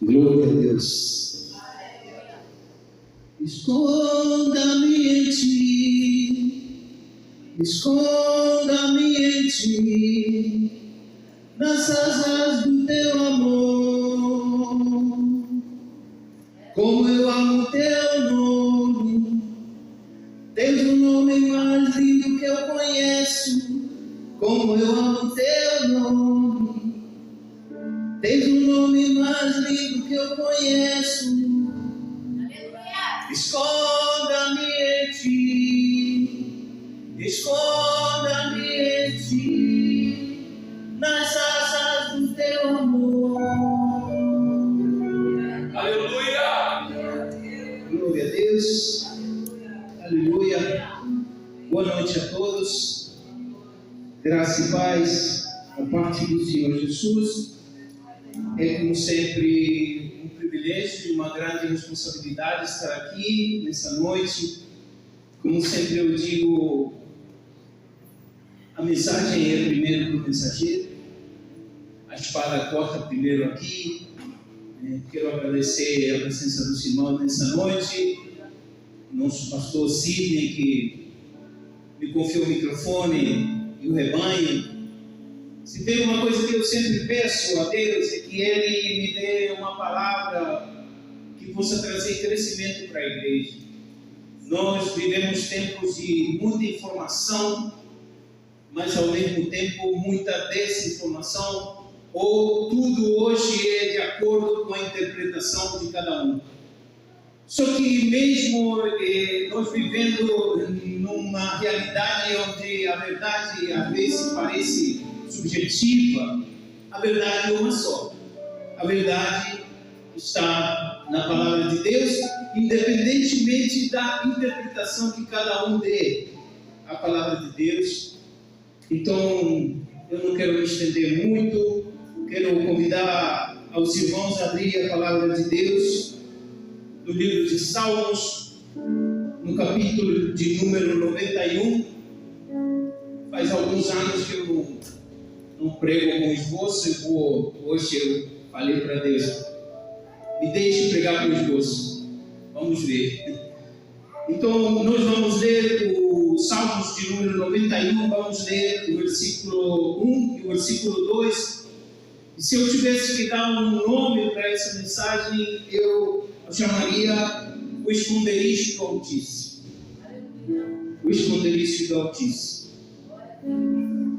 Glória a Deus. Esconda-me em ti, esconda-me em ti, nas asas do teu amor. Como eu amo teu nome, tens um nome mais lindo que eu conheço. Como eu amo teu nome, tens um nome mais lindo que eu conheço. Esconda-me em ti, esconda-me em ti, nas asas do teu amor. Aleluia! Glória a Deus. Aleluia. Boa noite a todos. Graça e paz da parte do Senhor Jesus. É como sempre um privilégio e uma grande responsabilidade estar aqui nessa noite. Como sempre eu digo, a mensagem é primeiro do mensageiro. A espada corta primeiro aqui. Quero agradecer a presença dos irmãos nessa noite. Nosso pastor Sidney, que me confiou o microfone e o rebanho. Se tem uma coisa que eu sempre peço a Deus é que Ele me dê uma palavra que possa trazer crescimento para a igreja. Nós vivemos tempos de muita informação, mas ao mesmo tempo muita desinformação, ou tudo hoje é de acordo com a interpretação de cada um. Só que mesmo nós vivendo numa realidade onde a verdade às vezes parece subjetiva, a verdade é uma só. A verdade está na palavra de Deus, independentemente da interpretação que cada um dê à palavra de Deus. Então, eu não quero me estender muito, quero convidar aos irmãos a abrir a palavra de Deus no livro de Salmos, no capítulo de número 91. Faz alguns anos que eu não prego com esboço, hoje eu falei para Deus, me deixe pregar com esboço, vamos ver. Então nós vamos ler o Salmos de número 91, vamos ler o versículo 1 e o versículo 2, e se eu tivesse que dar um nome para essa mensagem, eu chamaria o esconderijo do Altíssimo. O esconderijo do Altíssimo.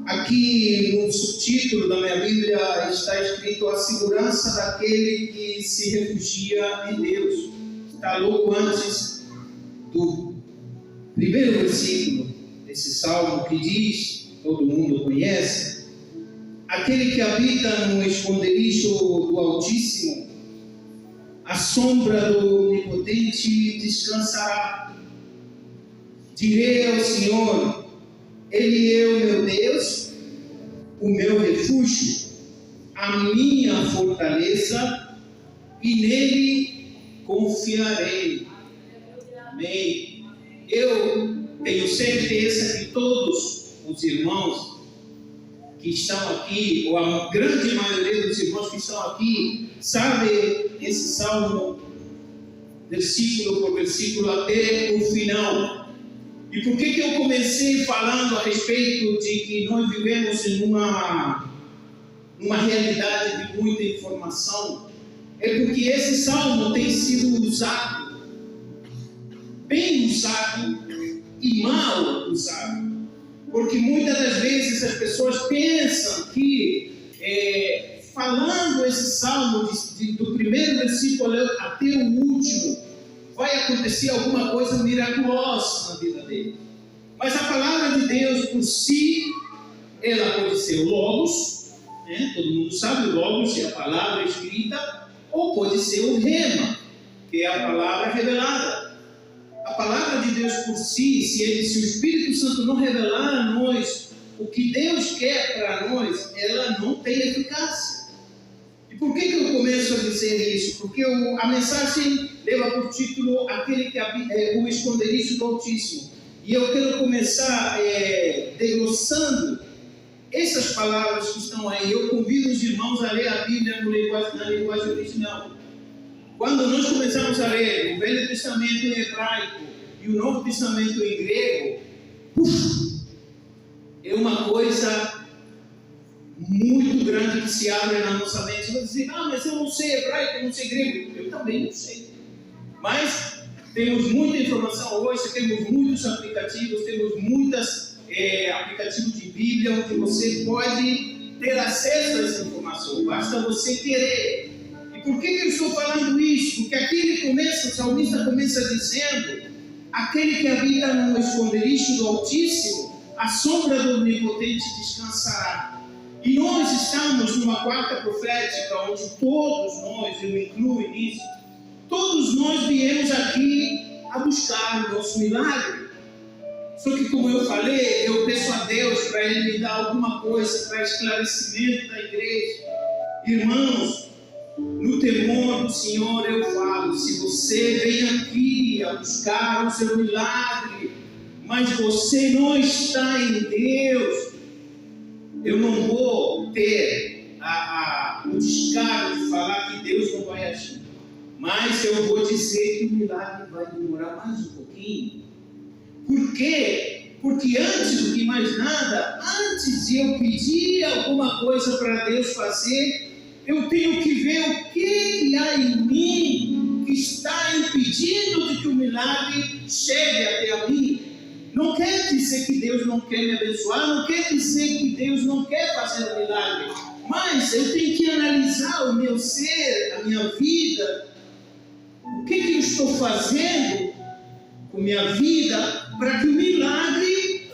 Aqui no subtítulo da minha Bíblia está escrito a segurança daquele que se refugia em Deus. Está logo antes do primeiro versículo desse salmo que diz, todo mundo conhece, aquele que habita no esconderijo do Altíssimo, à sombra do Onipotente descansará. Direi ao Senhor, Ele é o meu Deus, o meu refúgio, a minha fortaleza, e nele confiarei. Amém. Eu tenho certeza que todos os irmãos que estão aqui, ou a grande maioria dos irmãos que estão aqui, sabem esse salmo, versículo por versículo, até o final. E por que eu comecei falando a respeito de que nós vivemos em uma realidade de muita informação? É porque esse salmo tem sido usado, bem usado e mal usado. Porque muitas das vezes as pessoas pensam que falando esse salmo do primeiro versículo até o último, vai acontecer alguma coisa miraculosa na vida dele. Mas a palavra de Deus por si, ela pode ser o Logos, né? Todo mundo sabe, o Logos é a palavra escrita, ou pode ser o Rema, que é a palavra revelada. A palavra de Deus por si, se o Espírito Santo não revelar a nós o que Deus quer para nós, ela não tem eficácia. E por que eu começo a dizer isso? Porque a mensagem leva por título aquele que habita o esconderijo do Altíssimo. E eu quero começar desglossando essas palavras que estão aí. Eu convido os irmãos a ler a Bíblia na linguagem original. Quando nós começamos a ler o Velho Testamento em hebraico e o Novo Testamento em grego, é uma coisa muito grande que se abre na nossa mente. Você vai dizer, mas eu não sei hebraico, eu não sei grego. Eu também não sei. Mas temos muita informação hoje, temos muitos aplicativos, temos muitos aplicativos de Bíblia, onde você pode ter acesso a essa informação. Basta você querer. E por que eu estou falando isso? Porque aqui ele começa, o salmista começa dizendo: aquele que habita no esconderijo do Altíssimo, a sombra do Onipotente descansará. E nós estamos numa quarta profética, onde todos nós, eu me incluo nisso, todos nós viemos aqui a buscar o nosso milagre. Só que, como eu falei, eu peço a Deus para Ele me dar alguma coisa para esclarecimento da igreja. Irmãos, no temor do Senhor eu falo: se você vem aqui a buscar o seu milagre, mas você não está em Deus, eu não vou ter o descaro de falar que Deus não vai agir. Mas eu vou dizer que o milagre vai demorar mais um pouquinho. Por quê? Porque antes do que mais nada, antes de eu pedir alguma coisa para Deus fazer, eu tenho que ver o que há em mim que está impedindo de que o milagre chegue até a mim. Não quer dizer que Deus não quer me abençoar, não quer dizer que Deus não quer fazer o milagre, mas eu tenho que analisar o meu ser, a minha vida, o que eu estou fazendo com a minha vida para que o milagre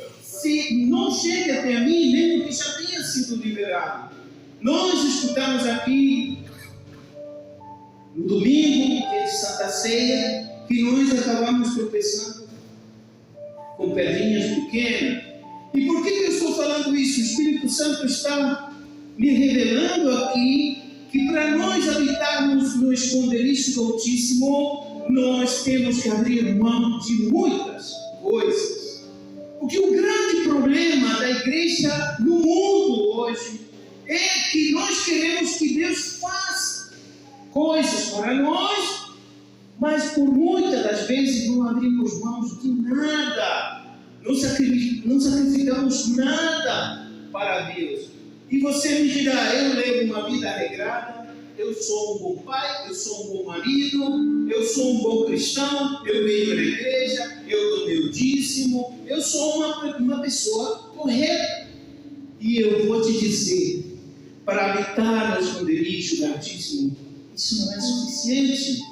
não chegue até a mim, mesmo que já tenha sido liberado. Nós escutamos aqui no domingo, que é de Santa Ceia, que nós acabamos tropeçando com pedrinhas pequenas. E por que eu estou falando isso? O Espírito Santo está me revelando aqui que para nós habitarmos no esconderijo do Altíssimo, nós temos que abrir mão de muitas coisas. Porque o grande problema da igreja no mundo hoje é que nós queremos que Deus faça coisas para nós, mas por muitas das vezes não abrimos mãos de nada, não sacrificamos nada para Deus. E você me dirá: eu levo uma vida regrada, eu sou um bom pai, eu sou um bom marido, eu sou um bom cristão, eu venho na igreja, eu dou meu dízimo, eu sou uma pessoa correta. E eu vou te dizer, para habitar no esconderijo do Altíssimo, isso não é suficiente,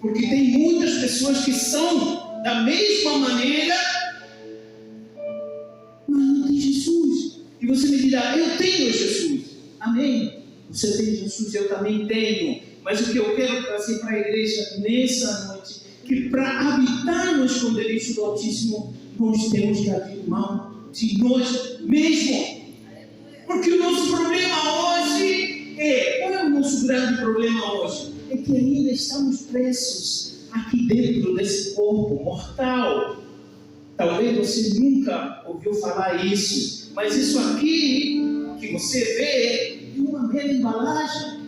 porque tem muitas pessoas que são da mesma maneira, mas não tem Jesus. E você me dirá: eu tenho Jesus. Amém. Você tem Jesus, eu também tenho. Mas o que eu quero trazer para a igreja nessa noite, que para habitar no esconderijo do Altíssimo, nós temos que abrir mão de nós mesmos. Porque o nosso problema hoje qual é o nosso grande problema hoje? É que ainda estamos presos aqui dentro desse corpo mortal. Talvez você nunca ouviu falar isso, mas isso aqui que você vê é uma mera embalagem.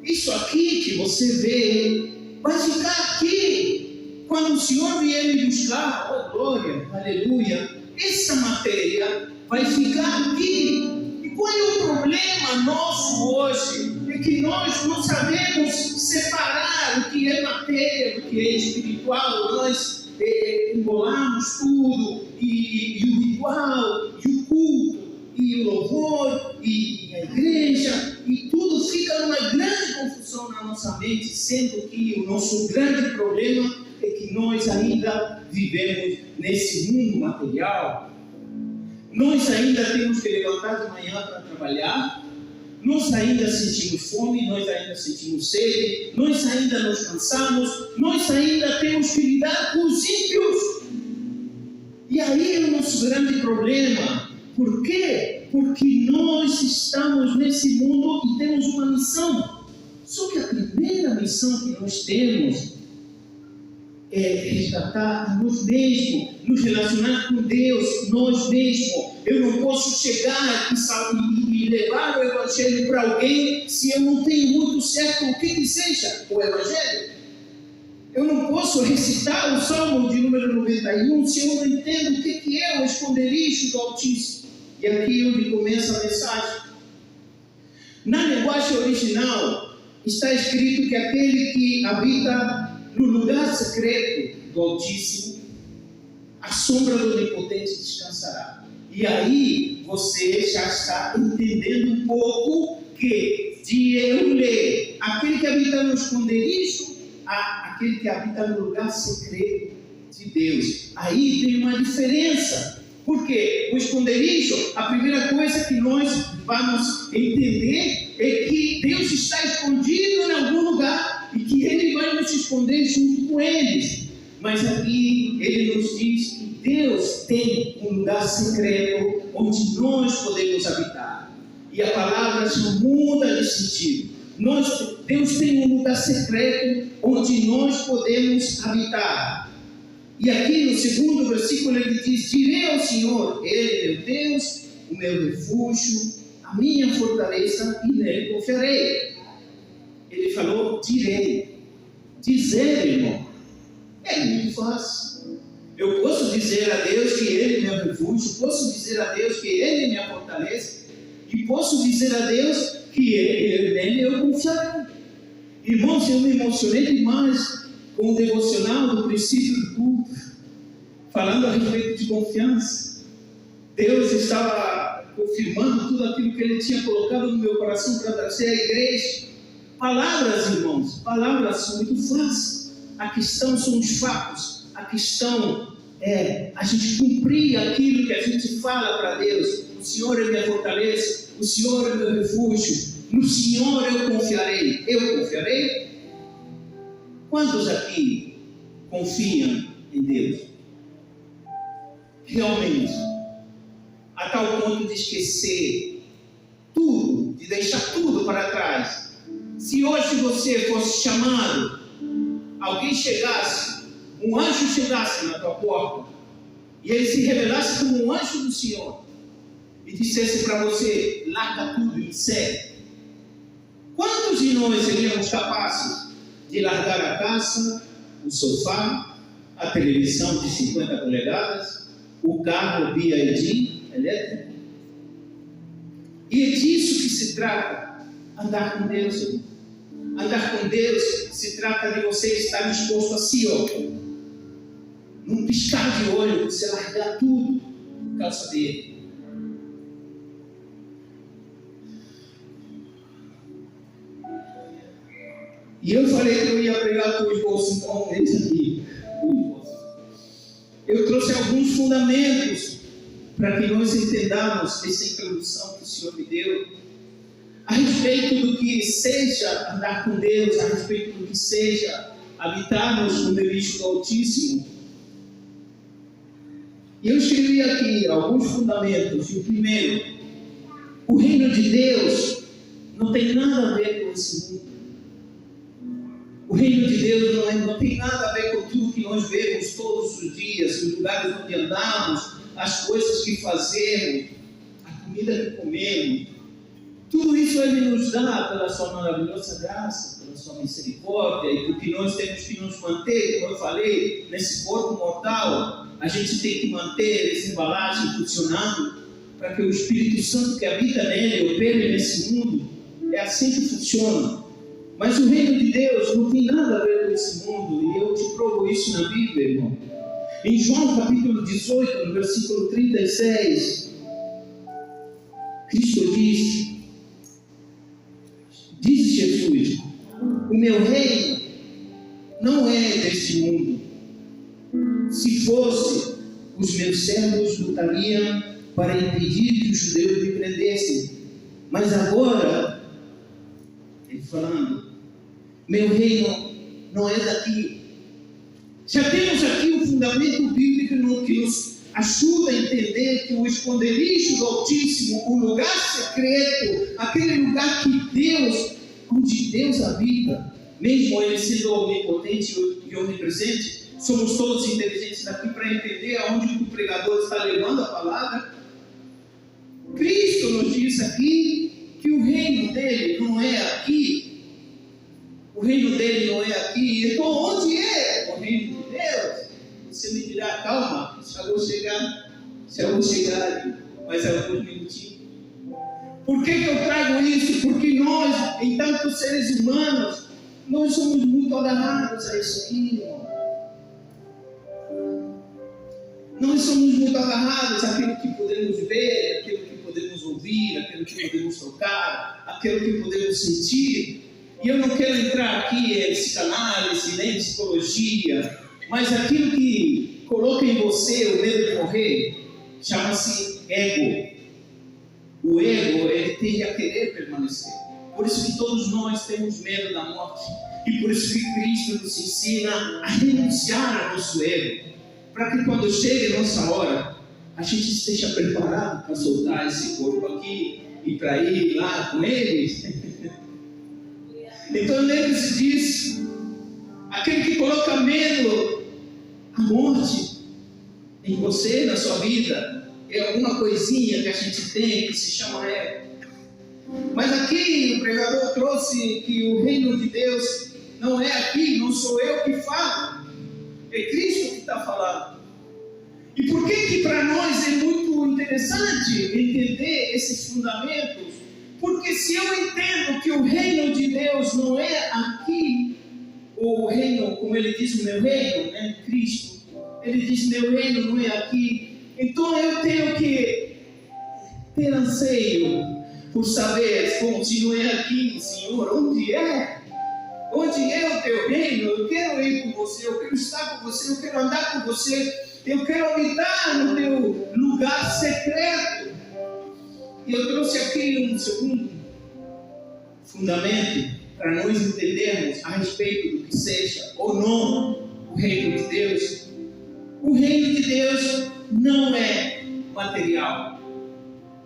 Isso aqui que você vê vai ficar aqui. Quando o Senhor vier me buscar, oh glória, aleluia, essa matéria vai ficar aqui. E qual é o problema nosso hoje? É que nós não sabemos separar o que é matéria do que é espiritual. Nós embolamos tudo, e o ritual, e o culto, e o louvor, e a igreja, e tudo fica numa grande confusão na nossa mente, sendo que o nosso grande problema é que nós ainda vivemos nesse mundo material. Nós ainda temos que levantar de manhã para trabalhar, nós ainda sentimos fome, nós ainda sentimos sede, nós ainda nos cansamos, nós ainda temos que lidar com os ímpios. E aí é o nosso grande problema. Por quê? Porque nós estamos nesse mundo e temos uma missão. Só que a primeira missão que nós temos resgatar a nós mesmos, nos relacionar com Deus, nós mesmos. Eu não posso chegar e levar o Evangelho para alguém se eu não tenho muito certo o que seja o Evangelho. Eu não posso recitar o Salmo de número 91 se eu não entendo o que é o esconderijo do Altíssimo. E aqui é onde começa a mensagem. Na linguagem original está escrito que aquele que habita no lugar secreto do Altíssimo, a sombra do Onipotente descansará. E aí você já está entendendo um pouco que de eu ler aquele que habita no esconderijo a aquele que habita no lugar secreto de Deus. Aí tem uma diferença. Porque o esconderijo, a primeira coisa que nós vamos entender é que Deus está escondido em algum lugar e que Ele vai nos esconder junto com eles. Mas aqui Ele nos diz que Deus tem um lugar secreto onde nós podemos habitar. E a palavra já muda de sentido. Deus tem um lugar secreto onde nós podemos habitar. E aqui no segundo versículo ele diz: direi ao Senhor, Ele é meu Deus, o meu refúgio, a minha fortaleza, e nele confiarei. Ele falou, direi. Dizer, irmão, é muito fácil. Eu posso dizer a Deus que Ele é meu refúgio, posso dizer a Deus que Ele é minha fortaleza, e posso dizer a Deus que nele eu confiarei. Irmãos, eu me emocionei demais com o devocional do princípio do culto, falando a respeito de confiança. Deus estava confirmando tudo aquilo que Ele tinha colocado no meu coração para trazer à igreja. Palavras, irmãos, palavras muito fáceis. A questão são os fatos. A questão é a gente cumprir aquilo que a gente fala para Deus. O Senhor é minha fortaleza, o Senhor é meu refúgio, no Senhor eu confiarei. Eu confiarei? Quantos aqui confiam em Deus? Realmente, a tal ponto de esquecer tudo, de deixar tudo para trás. Se hoje você fosse chamado, alguém chegasse, um anjo chegasse na tua porta, e ele se revelasse como um anjo do Senhor, e dissesse para você, larga tudo e me segue. Quantos de nós seríamos capazes de largar a casa, o sofá, a televisão de 50 polegadas, o carro BYD elétrico? E é disso que se trata, andar com Deus. Andar com Deus se trata de você estar disposto assim, ó, num piscar de olho, você largar tudo por causa dele. E eu falei que eu ia pregar com o esboço, então eis aqui o esboço. Eu trouxe alguns fundamentos para que nós entendamos essa introdução que o Senhor me deu a respeito do que seja andar com Deus, a respeito do que seja habitar no esconderijo do Altíssimo. E eu escrevi aqui alguns fundamentos. E o primeiro, o reino de Deus não tem nada a ver com esse mundo. O reino de Deus não tem nada a ver com tudo que nós vemos todos os dias, os lugares onde andamos, as coisas que fazemos, a comida que comemos. Tudo isso Ele nos dá pela sua maravilhosa graça, pela sua misericórdia, e porque nós temos que nos manter, como eu falei, nesse corpo mortal. A gente tem que manter essa embalagem funcionando para que o Espírito Santo que habita nele opere nesse mundo. É assim que funciona. Mas o reino de Deus não tem nada a ver com esse mundo, e eu te provo isso na Bíblia, irmão. Em João capítulo 18, no versículo 36, Cristo diz Jesus, o meu reino não é deste mundo. Se fosse, os meus servos lutariam para impedir que os judeus me prendessem. Mas agora, ele falando, meu reino não é daqui. Já temos aqui um fundamento bíblico que nos ajuda a entender que o esconderijo do Altíssimo, o lugar secreto, aquele lugar que Deus, onde Deus habita, mesmo Ele sendo onipotente e onipresente, Somos todos inteligentes aqui para entender aonde o pregador está levando a palavra. Cristo nos diz aqui que o reino dele não é aqui. O reino dele não é aqui. Então, onde é o reino de Deus? Você me dirá, calma, já vou chegar, mas é alguns minutinhos. Por que eu trago isso? Porque nós, enquanto seres humanos, nós somos muito agarrados a isso aqui, irmão. Nós somos muito agarrados àquilo que podemos ver, àquilo que podemos ouvir, àquilo que podemos tocar, àquilo que podemos sentir. E eu não quero entrar aqui em psicanálise, nem psicologia, mas aquilo que coloca em você o medo de morrer chama-se ego. O ego, ele tende a querer permanecer. Por isso que todos nós temos medo da morte. E por isso que Cristo nos ensina a renunciar ao nosso ego. Para que quando chegue a nossa hora, a gente esteja preparado para soltar esse corpo aqui e para ir lá com Ele. Então lembre-se disso. Aquele que coloca medo, a morte em você, na sua vida, é alguma coisinha que a gente tem que se chama ego. Mas aqui o pregador trouxe que o reino de Deus não é aqui, não sou eu que falo. É Cristo que está falando. E por que para nós é muito interessante entender esses fundamentos? Porque se eu entendo que o reino de Deus não é aqui, o reino, como ele diz, o meu reino, né, Cristo, ele diz, meu reino não é aqui. Então eu tenho que ter anseio por saber, como se não é aqui, Senhor, onde é? Onde é o teu reino? Eu quero ir com você, eu quero estar com você, eu quero andar com você, eu quero habitar no teu lugar secreto. E eu trouxe aqui um segundo fundamento para nós entendermos a respeito do que seja ou não o reino de Deus. O reino de Deus não é material.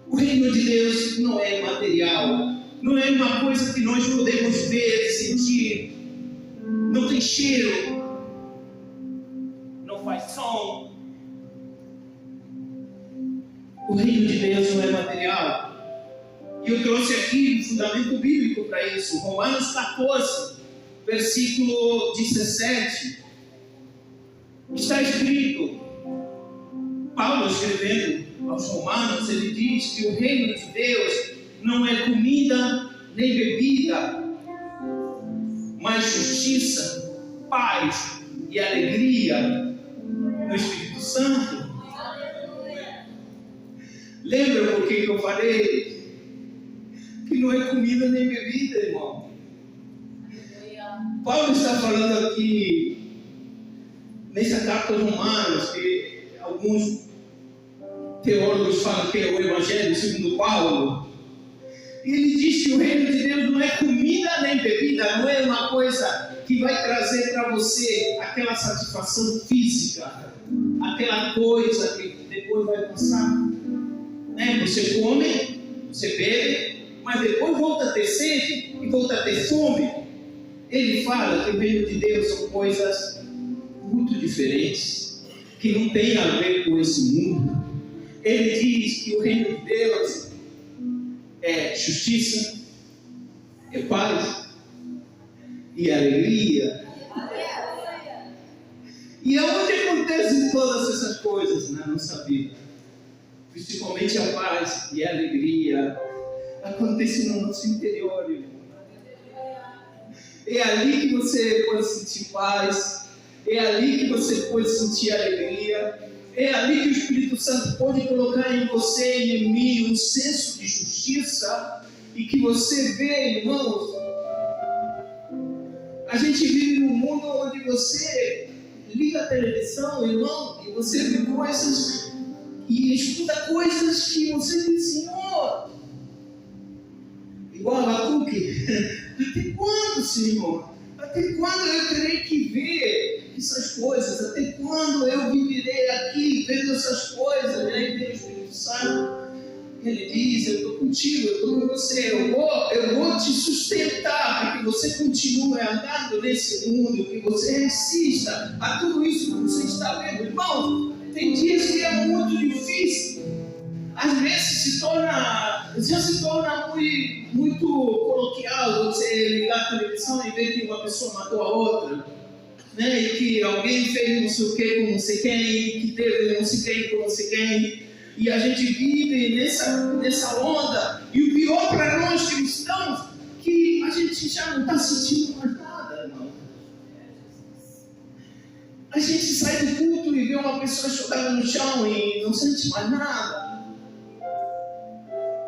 O reino de Deus não é material. Não é uma coisa que nós podemos ver, sentir. Não tem cheiro. Não faz som. O reino de Deus não é material. E eu trouxe aqui um fundamento bíblico para isso. Romanos 14, versículo 17. Está escrito, Paulo escrevendo aos Romanos, ele diz que o reino de Deus não é comida nem bebida, mas justiça, paz e alegria no Espírito Santo. Lembra por que eu falei que não é comida nem bebida, irmão? Paulo está falando aqui nessa carta aos Romanos, que alguns teólogos falam que é o Evangelho segundo Paulo. E ele diz que o reino de Deus não é comida nem bebida, não é uma coisa que vai trazer para você aquela satisfação física, aquela coisa que depois vai passar. Né? Você come, você bebe, mas depois volta a ter sede e volta a ter fome. Ele fala que o reino de Deus são coisas muito diferentes, que não tem a ver com esse mundo. Ele diz que o reino de Deus é justiça, é paz e alegria. E aonde acontecem todas essas coisas na nossa vida? Principalmente a paz e a alegria acontece no nosso interior, irmão. É ali que você pode sentir paz, é ali que você pode sentir alegria, é ali que o Espírito Santo pode colocar em você e em mim um senso de justiça, e que você vê, irmãos, a gente vive num mundo onde você liga a televisão, irmão, e você vê coisas e escuta coisas que você diz, Senhor, igual a Abacuque, até quando, Senhor? Até quando eu terei que ver essas coisas? Até quando eu viverei aqui vendo essas coisas? E aí vem o Espírito Santo, ele diz, eu estou contigo, eu estou com você, eu vou te sustentar para que você continue andando nesse mundo, que você resista a tudo isso que você está vendo. Irmão, tem dias que é muito difícil. Às vezes já se torna muito coloquial você ligar a televisão e ver que uma pessoa matou a outra, né? E que alguém fez não sei o que com não sei quem, que teve não sei quem com não sei quem. E a gente vive nessa onda. E o pior para nós cristãos, que a gente já não está sentindo mais nada, irmão. A gente sai do culto e vê uma pessoa jogada no chão e não sente mais nada.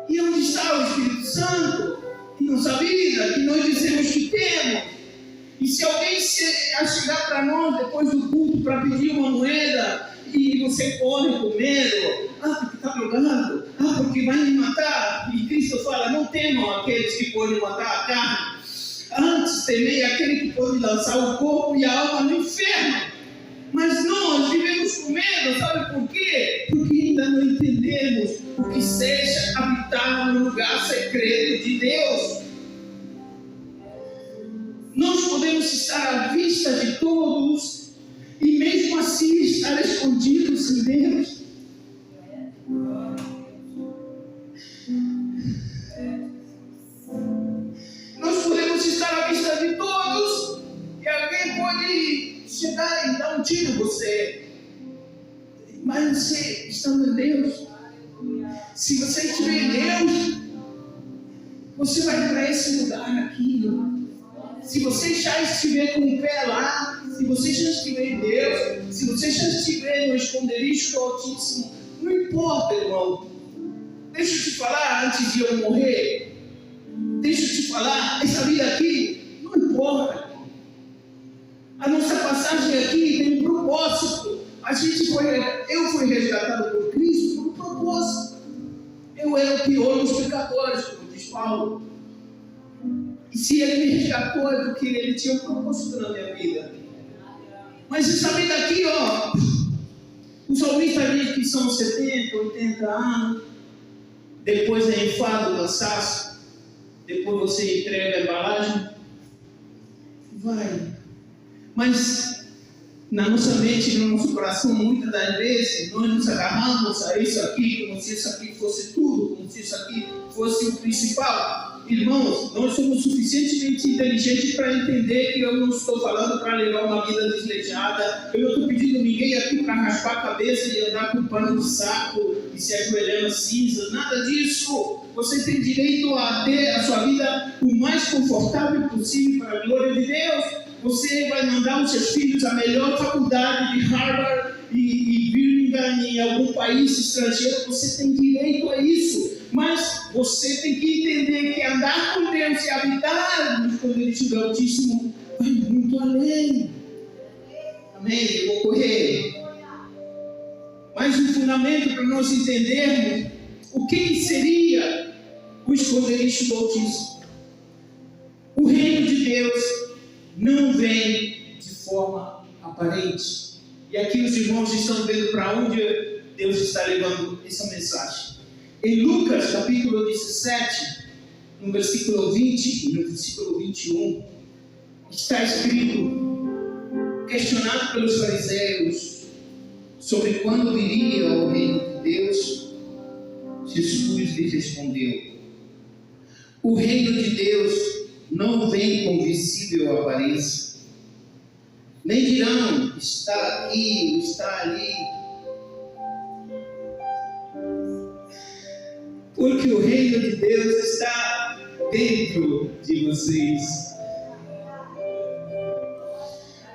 E onde está o Espírito Santo? Em nossa vida, que nós dizemos que temos. E se alguém chegar para nós depois do culto para pedir uma moeda e você corre com medo, porque está drogado, porque vai me matar. E Cristo fala, não temam aqueles que podem matar a carne. Antes temei aquele que pode lançar o corpo e a alma no inferno. Mas nós vivemos com medo, sabe por quê? Porque ainda não entendemos o que seja habitar no lugar secreto de Deus. Nós podemos estar à vista de todos e mesmo assim estar escondidos em Deus. Nós podemos estar à vista de todos e alguém pode chegar e dar um tiro em você. Mas você, estando em Deus, se você estiver em Deus, você vai para esse lugar aqui. Se você já estiver com o pé lá, se você já estiver em Deus, se você já estiver no esconderijo do Altíssimo, não importa, irmão. Deixa eu te falar antes de eu morrer. Deixa eu te falar, essa vida aqui não importa. A nossa passagem aqui tem um propósito. Eu fui resgatado por Cristo por um propósito. Eu era o pior dos pecadores, como diz Paulo. E se Ele me resgatou é porque Ele tinha um propósito na minha vida. Mas essa vida aqui, o salmista diz que são 70, 80 anos. Depois é enfado, cansaço. Depois você entrega a embalagem. Vai. Mas na nossa mente, no nosso coração, muitas das vezes, nós nos agarramos a isso aqui, como se isso aqui fosse tudo, como se isso aqui fosse o principal. Irmãos, nós somos suficientemente inteligentes para entender que eu não estou falando para levar uma vida desleixada. Eu não estou pedindo ninguém aqui para raspar a cabeça e andar com pano de saco e se ajoelhando cinza. Nada disso. Você tem direito a ter a sua vida o mais confortável possível para a glória de Deus. Você vai mandar os seus filhos à melhor faculdade de Harvard e Birmingham em algum país estrangeiro. Você tem direito a isso. Mas você tem que entender que andar com Deus e habitar no esconderijo do Altíssimo vai muito além. Amém? Eu vou correr. Mas o fundamento para nós entendermos o que seria o esconderijo do Altíssimo. O reino de Deus não vem de forma aparente. E aqui os irmãos estão vendo para onde Deus está levando essa mensagem. Em Lucas, capítulo 17, no versículo 20 e no versículo 21, está escrito, questionado pelos fariseus sobre quando viria o reino de Deus, Jesus lhes respondeu: o reino de Deus não vem com visível aparência, nem dirão, está aqui, está ali, porque o reino de Deus está dentro de vocês.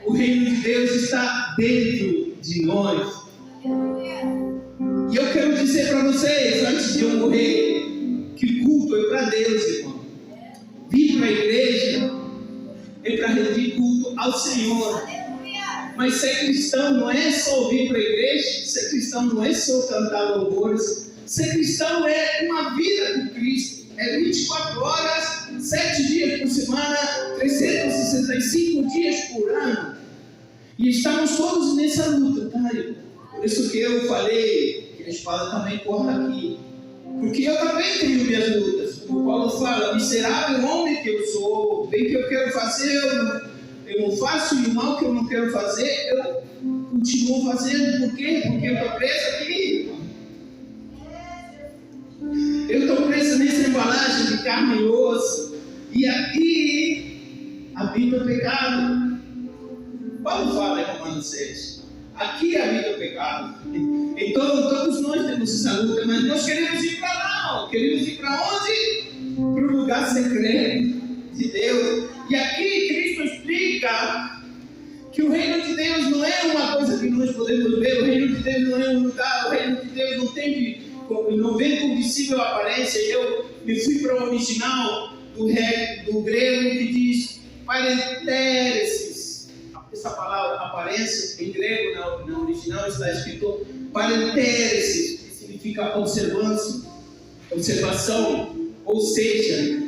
O reino de Deus está dentro de nós. E eu quero dizer para vocês, antes de eu morrer, que culto é para Deus, irmão. Vir para a igreja é para rendir culto ao Senhor. Mas ser cristão não é só vir para a igreja, ser cristão não é só cantar louvores. Ser cristão é uma vida com Cristo. É 24 horas, 7 dias por semana, 365 dias por ano. E estamos todos nessa luta, tá? Por isso que eu falei que a espada também corta aqui. Porque eu também tenho minhas lutas. O Paulo fala, miserável homem que eu sou, bem que eu quero fazer, eu não faço, e o mal que eu não quero fazer, eu continuo fazendo. Por quê? Porque eu estou preso aqui. Eu estou preso nessa embalagem de carne e osso. E aqui habita o pecado. Paulo fala em Romanos 6. Aqui habita o pecado. Então todos nós temos essa luta, mas nós queremos ir para lá. Queremos ir para onde? Para o lugar secreto de Deus. E aqui Cristo explica que o reino de Deus não é uma coisa que nós podemos ver. O reino de Deus não é um lugar. O reino de Deus não vem com visível aparência. Eu me fui para o original do grego que diz parenteresis. Essa palavra aparência em grego na original está escrito parenteresis, que significa observação. Ou seja,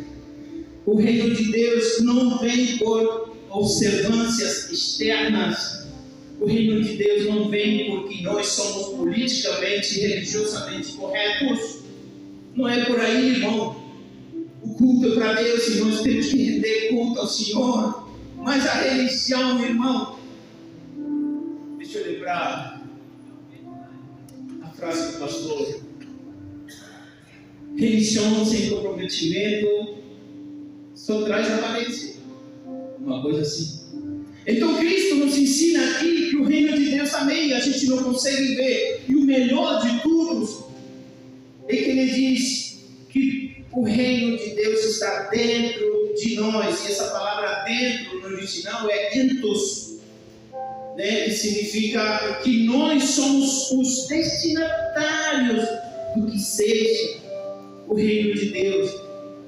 o reino de Deus não vem por observâncias externas. O reino de Deus não vem porque nós somos politicamente e religiosamente corretos. Não é por aí, irmão. O culto é para Deus e nós temos que render culto ao Senhor. Mas a religião, irmão, deixa eu lembrar a frase do pastor: religião sem comprometimento só traz aparência. Uma coisa assim. Então Cristo nos ensina aqui que o reino de Deus também a gente não consegue ver. E o melhor de tudo é que ele diz que o reino de Deus está dentro de nós. E essa palavra dentro no original é entos, né? Que significa que nós somos os destinatários do que seja o reino de Deus.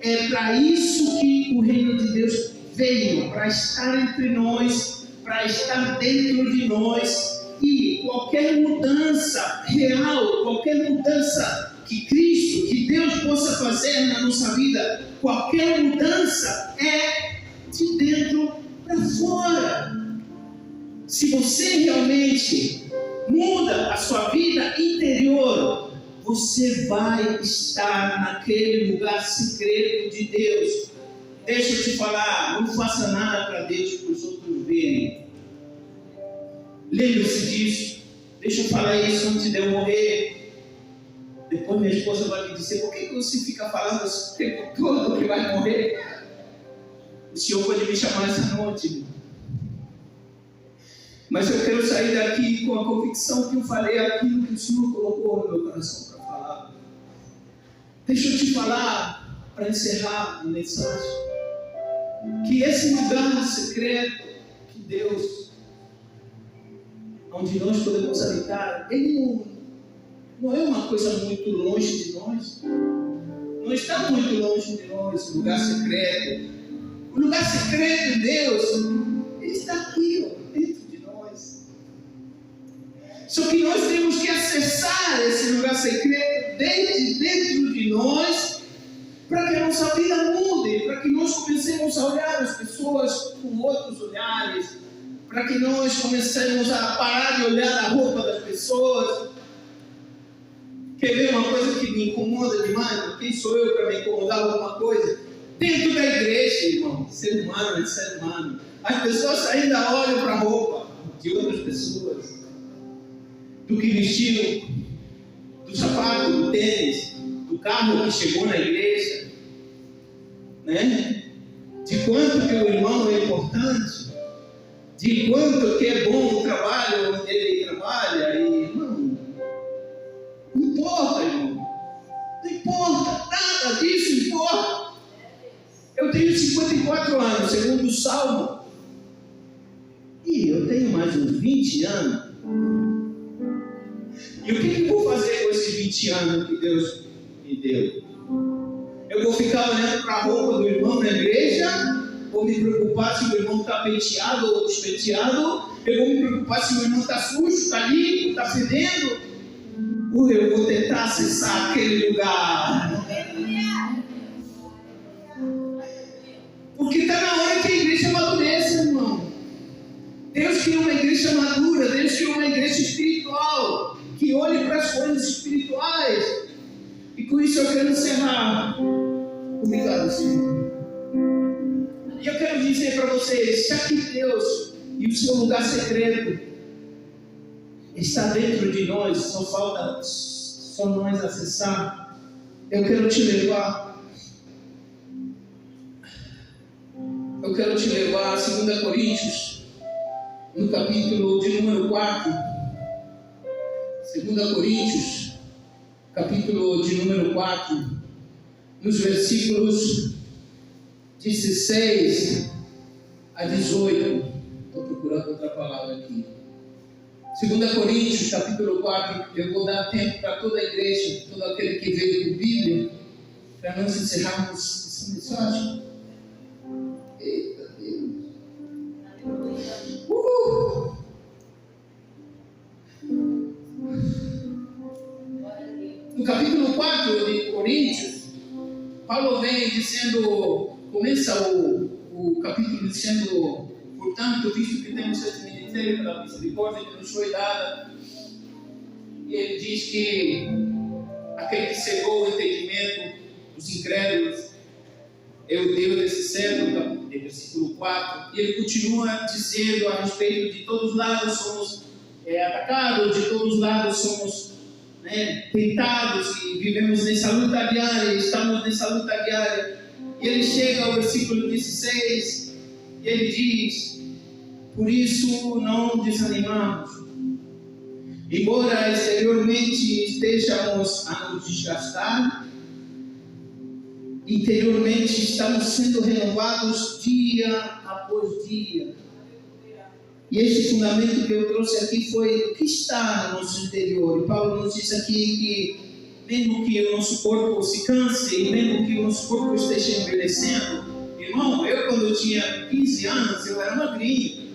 É para isso que o reino de Deus veio, para estar entre nós, para estar dentro de nós. E qualquer mudança real, qualquer mudança que Cristo, que Deus possa fazer na nossa vida, qualquer mudança é de dentro para fora. Se você realmente muda a sua vida interior, você vai estar naquele lugar secreto de Deus. Deixa eu te falar, não faça nada para Deus para os outros verem. Lembre-se disso. Deixa eu falar isso antes de eu morrer. Depois minha esposa vai me dizer: por que você fica falando o tempo todo que vai morrer? O Senhor pode me chamar essa noite. Mas eu quero sair daqui com a convicção que eu falei aquilo que o Senhor colocou no meu coração para falar. Deixa eu te falar, para encerrar a mensagem, que esse lugar secreto que Deus, onde nós podemos habitar, ele não é uma coisa muito longe de nós. Não está muito longe de nós, o lugar secreto. O lugar secreto de Deus, ele está aqui, dentro de nós. Só que nós temos que acessar esse lugar secreto desde dentro de nós, para que a nossa vida mude, para que nós comecemos a olhar as pessoas com outros olhares, para que nós comecemos a parar de olhar a roupa das pessoas. Quer ver uma coisa que me incomoda demais? Quem sou eu para me incomodar alguma coisa? Dentro da igreja, irmão, ser humano é ser humano. As pessoas ainda olham para a roupa de outras pessoas, do que vestiu, do sapato, do tênis, do carro que chegou na igreja, né? De quanto que o irmão é importante, de quanto que é bom o trabalho onde ele trabalha. E, irmão, não importa, irmão, não importa, nada disso importa. Eu tenho 54 anos, segundo o Salmo, e eu tenho mais uns 20 anos. E o que eu vou fazer com esses 20 anos que Deus me deu? Eu vou ficar olhando para a roupa do irmão na igreja? Vou me preocupar se o irmão está penteado ou despenteado? Eu vou me preocupar se o irmão está sujo, está limpo, está fedendo? Ou eu vou tentar acessar aquele lugar? Porque está na hora que a igreja amadureça, irmão. Deus quer uma igreja madura, Deus quer uma igreja espiritual, que olhe para as coisas espirituais. E com isso eu quero encerrar. Obrigado, Senhor. E eu quero dizer para vocês, já que Deus e o seu lugar secreto está dentro de nós, só falta só nós acessar. Eu quero te levar a 2 Coríntios, no capítulo de número 4. 2 Coríntios, capítulo de número 4, nos versículos 16 a 18. Estou procurando outra palavra aqui. 2 Coríntios, capítulo 4. Eu vou dar tempo para toda a igreja, todo aquele que veio com Bíblia, para nós encerrarmos essa mensagem. Eita Deus. No capítulo 4 de Coríntios, Paulo vem dizendo, começa o capítulo dizendo: portanto, visto que temos esse ministério pela misericórdia que nos foi dada, e ele diz que aquele que cegou o entendimento dos incrédulos é o Deus desse século, versículo 4, e ele continua dizendo a respeito de todos os lados somos atacados, de todos os lados somos tentados e vivemos nessa luta diária, estamos nessa luta diária. E ele chega ao versículo 16 e ele diz: por isso não desanimamos, embora exteriormente estejamos a nos desgastar, interiormente estamos sendo renovados dia após dia. E este fundamento que eu trouxe aqui foi o que está no nosso interior. E Paulo nos diz aqui que mesmo que o nosso corpo se canse, e mesmo que o nosso corpo esteja envelhecendo, irmão, eu quando eu tinha 15 anos, eu era magrinho,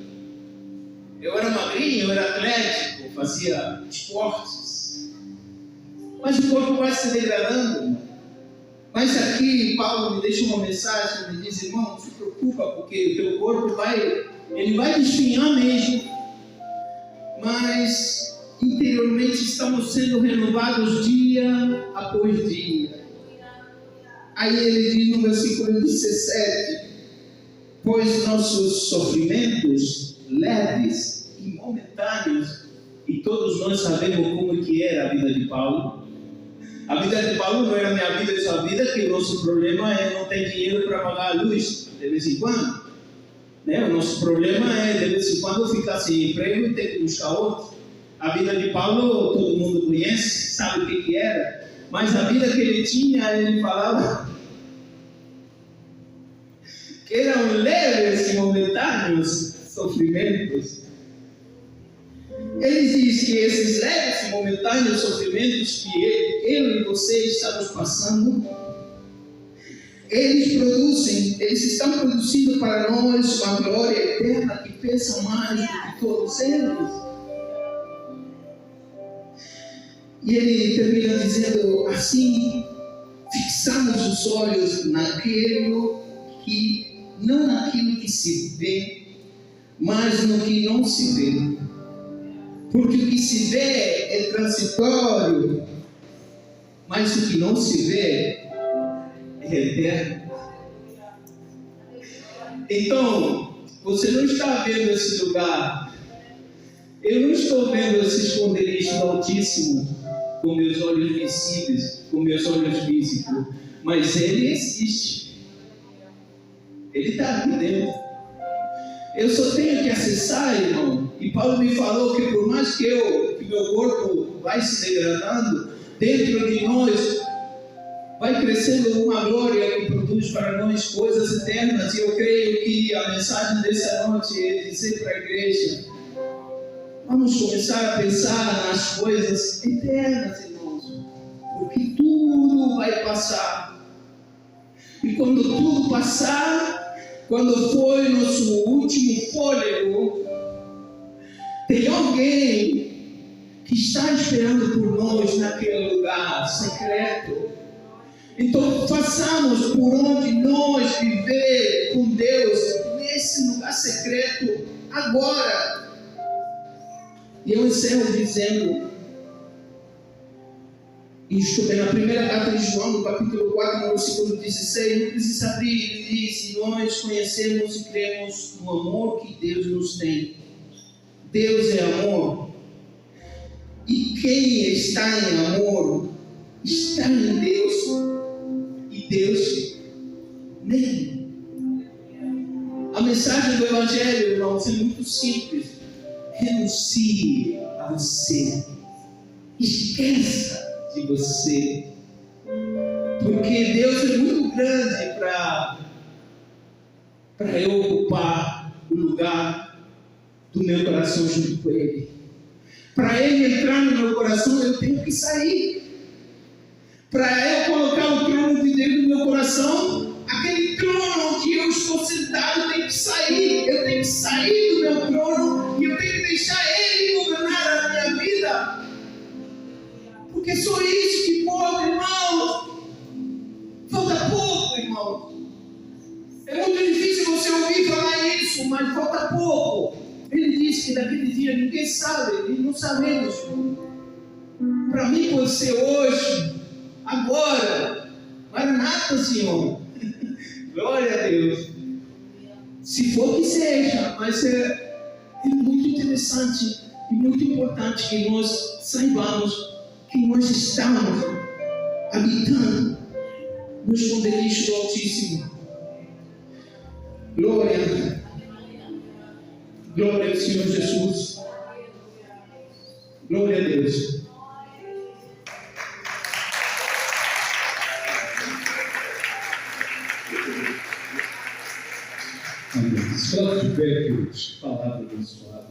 eu era atlético, fazia esportes, mas o corpo vai se degradando. Mas aqui Paulo me deixa uma mensagem, ele diz: irmão, não se preocupa, porque o teu corpo vai desfinhar mesmo, mas interiormente estamos sendo renovados dia após dia. Aí ele diz no versículo 17: pois nossos sofrimentos leves e momentâneos, e todos nós sabemos como que era a vida de Paulo. A vida de Paulo não era a minha vida e sua vida, que o nosso problema é não ter dinheiro para pagar a luz de vez em quando. O nosso problema é de vez em quando ficar sem emprego e ter que buscar outro. A vida de Paulo todo mundo conhece, sabe o que era, mas a vida que ele tinha, ele falava que eram leves e momentâneos sofrimentos. Ele diz que esses leves e momentâneos sofrimentos que eu e você estamos passando, eles estão produzindo para nós uma glória eterna que pesa mais do que todos eles. E ele termina dizendo assim: fixamos os olhos não naquilo que se vê, mas no que não se vê. Porque o que se vê é transitório, mas o que não se vê é eterno. Então, você não está vendo esse lugar. Eu não estou vendo esse esconderijo do Altíssimo com meus olhos visíveis, com meus olhos físicos, mas ele existe. Ele está aqui dentro. Eu só tenho que acessar, irmão. E Paulo me falou que por mais que meu corpo vai se degradando, dentro de nós vai crescendo uma glória que produz para nós coisas eternas. E eu creio que a mensagem dessa noite é dizer para a igreja: vamos começar a pensar nas coisas eternas, irmãos, porque tudo vai passar. E quando tudo passar, quando for nosso último fôlego, tem alguém que está esperando por nós naquele lugar secreto. Então façamos por onde nós viver com Deus nesse lugar secreto agora. E eu encerro dizendo: E na primeira carta de João, no capítulo 4, no versículo 16, não precisa abrir, ele diz: nós conhecemos e cremos no amor que Deus nos tem. Deus é amor. E quem está em amor, está em Deus. E Deus nele. A mensagem do Evangelho, irmãos, é muito simples. Renuncie a você. Esqueça de você. Porque Deus é muito grande para eu ocupar o lugar do meu coração junto com Ele. Para Ele entrar no meu coração, eu tenho que sair. Para eu colocar o trono de Deus no meu coração, aquele trono onde eu estou sentado tem que sair. Eu tenho que sair do meu trono e eu tenho que deixar Ele governar a minha vida. Porque só isso que pode, irmãos. Falta pouco, irmãos. É muito difícil você ouvir falar isso, mas falta pouco. Ele disse que naquele dia ninguém sabe, e não sabemos. Para mim pode ser hoje, agora. Maranata, Senhor. Glória a Deus. Se for que seja, mas é muito interessante e muito importante que nós saibamos que nós estamos habitando no esconderijo do Altíssimo. Glória ao Senhor Jesus. Glória a Deus. Amém. Só de pé, queridos. Palavra abençoada.